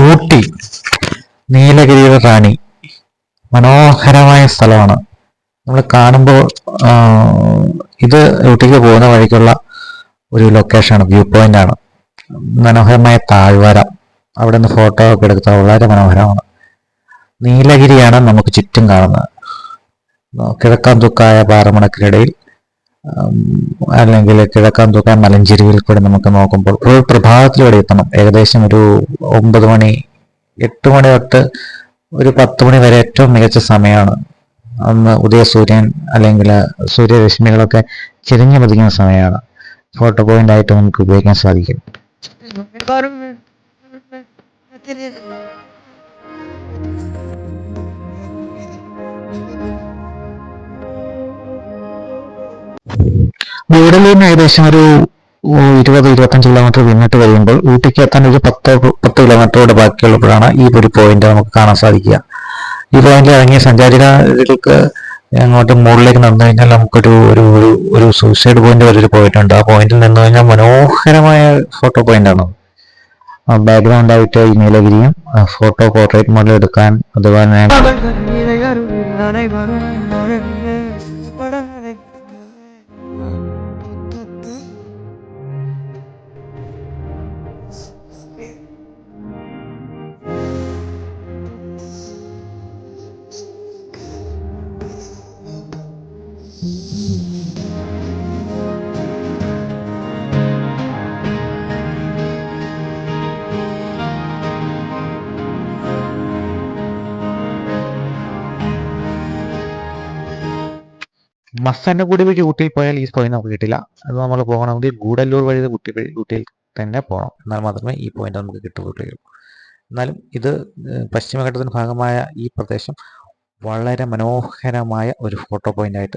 ഊട്ടി നീലഗിരിയുടെ റാണി മനോഹരമായ സ്ഥലമാണ്. നമ്മൾ കാണുമ്പോൾ ഇത് ഊട്ടിക്ക് പോകുന്ന വഴിക്കുള്ള ഒരു ലൊക്കേഷനാണ്, വ്യൂ പോയിന്റ് ആണ്. മനോഹരമായ താഴ്വര, അവിടെ നിന്ന് ഫോട്ടോ ഒക്കെ എടുത്താൽ വളരെ മനോഹരമാണ്. നീലഗിരിയാണ് നമുക്ക് ചുറ്റും കാണുന്നത്. കിഴക്കാംതൂക്കായ പാറമടക്കിനിടയിൽ അല്ലെങ്കിൽ കിഴക്കാംതൂക്കായ മലഞ്ചെരിവിൽ കൂടെ നമുക്ക് നോക്കുമ്പോൾ ഒരു പ്രഭാതത്തിലൂടെ എത്തണം. ഏകദേശം ഒരു 9 മണി 8 മണി തൊട്ട് ഒരു 10 മണി വരെ ഏറ്റവും മികച്ച സമയമാണ്. അന്ന് ഉദയസൂര്യൻ അല്ലെങ്കിൽ സൂര്യരശ്മികളൊക്കെ ചെരിഞ്ഞു പതിക്കുന്ന സമയമാണ്. ഫോട്ടോ പോയിന്റ് ആയിട്ട് നമുക്ക് ഉപയോഗിക്കാൻ സാധിക്കും. ഗൂഡല്ലൂരിൽ നിന്ന് ഏകദേശം ഒരു 20-25 കിലോമീറ്റർ പിന്നിട്ട് കഴിയുമ്പോൾ ഊട്ടിക്ക് എത്താൻ ഒരു 10 കിലോമീറ്ററോട് ബാക്കിയുള്ളപ്പോഴാണ് ഈ ഒരു പോയിന്റ് നമുക്ക് കാണാൻ സാധിക്കുക. ഈ പോയിന്റിൽ ഇറങ്ങിയ സഞ്ചാരികൾക്ക് അങ്ങോട്ട് മുകളിലേക്ക് നടന്നു കഴിഞ്ഞാൽ നമുക്കൊരു ഒരു ഒരു സൂസൈഡ് പോയിന്റ് വരെ ഒരു പോയിന്റ് ഉണ്ട്. ആ പോയിന്റിൽ നിന്ന് കഴിഞ്ഞാൽ മനോഹരമായ ഫോട്ടോ പോയിന്റ് ആണ്. ബാക്ക്ഗ്രൗണ്ട് ആയിട്ട് ഈ നീലഗിരിയും ഫോട്ടോ പോർട്രേറ്റ് മോഡൽ എടുക്കാൻ അതുപോലെ തന്നെ മസനഗുഡി വഴി ഊട്ടിയിൽ പോയാൽ ഈ പോയിന്റ് നമുക്ക് കിട്ടില്ല. അത് നമ്മൾ പോകണമെങ്കിൽ ഗൂഡല്ലൂർ വഴി ഊട്ടിയിൽ തന്നെ പോകണം. എന്നാൽ മാത്രമേ ഈ പോയിന്റ് നമുക്ക് കിട്ടുകയുള്ളൂ. എന്നാലും ഇത് പശ്ചിമഘട്ടത്തിന്റെ ഭാഗമായ ഈ പ്രദേശം വളരെ മനോഹരമായ ഒരു ഫോട്ടോ പോയിന്റ് ആയിട്ട്